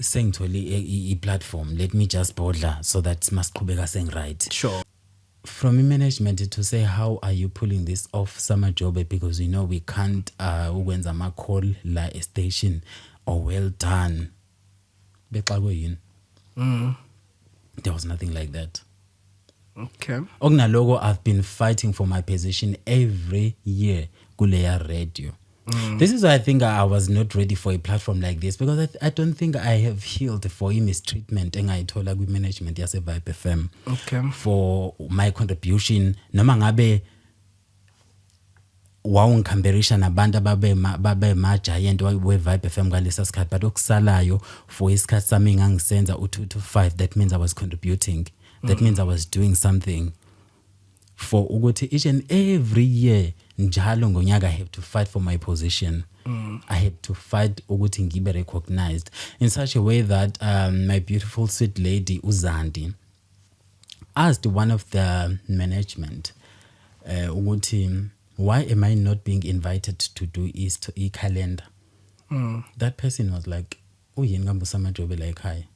sengithole i-platform, let me just bodla so that masiqhubeka seng-right. Sure. From management to say, how are you pulling this off, Summer Jobe? Because we can't ukwenza ama-call la station or well done. There was nothing like that. Okay. Okunaloko, I've been fighting for my position every year kuleya radio. This is why I think I was not ready for a platform like this, because I don't think I have healed for mistreatment engayithola kwi-management yase-Vibe FM. Okay. For my contribution, noma ngabe wawungikhamberisha nabantu ababe ma-giant we-Vibe FM ngalesa sikhathi, but okusalayo for isikhathi sami ngangisenza u2 to 5, that means I was contributing. That means I was doing something. For ukuthi each and every year njalo ngonyaka I have to fight for my position. I had to fight ukuthi ngibe recognized in such a way that my beautiful sweet lady Uzandi asked one of the management ukuthi why am I not being invited to do e-calendar? That person was like, uyini ngambo Summer Jobe like hi.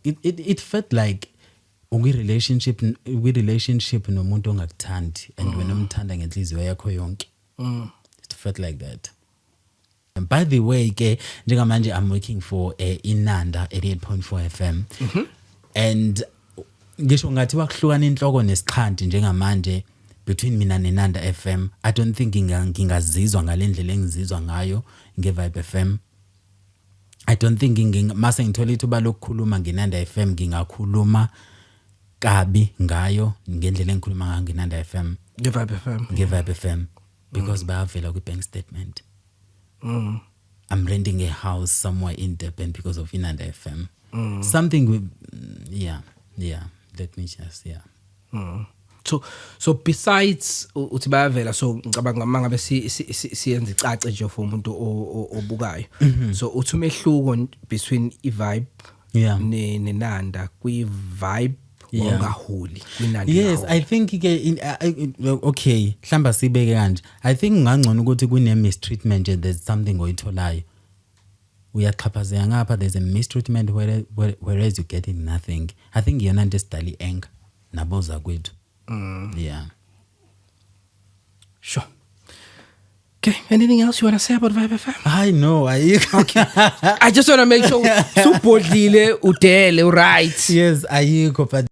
It felt like relationship nomuntu ongakuthandi and wena umthanda ngenhliziyo yakho yonke. It felt like that. And by the way ke njengamanje I'm working for Inanda 88.4 FM. And ngisho ngathi wakuhlukana inhloko nesixhanti njengamanje between mina neNanda FM. I don't think ngingazizwa ngalendlela engizizwa ngayo ngeVibe FM. I don't think mase ngithola ithuba lokukhuluma ngeNanda FM ngingakhuluma kabi ngayo ngendlela engikhuluma ngayo ngeNanda FM. NgeVibe FM. Because bayavela kwi-bank statement. I'm renting a house somewhere in Durban because of Inanda FM. Something with, let me just, So besides uthi bayavela, so ngicabanga mangabe siyenza icace nje for umuntu obukayo. So uthi umehluko between iVibe neNanda kwi-Vibe ongaholi kwinandi. Yes, I think okay, hlamba sibeke kanje. I think ngangcono ukuthi kune mistreatment nje, there's something oyitholayo. Uyaxhaphazeka ngapha, there's a mistreatment whereas you getting nothing. I think yona nje sidali anger naboza kwethu. Yeah. Sure. Okay, anything else you want to say about Vibe FM? I know. Okay. I just want to make sure subodlile udele right. Yes, ayikho but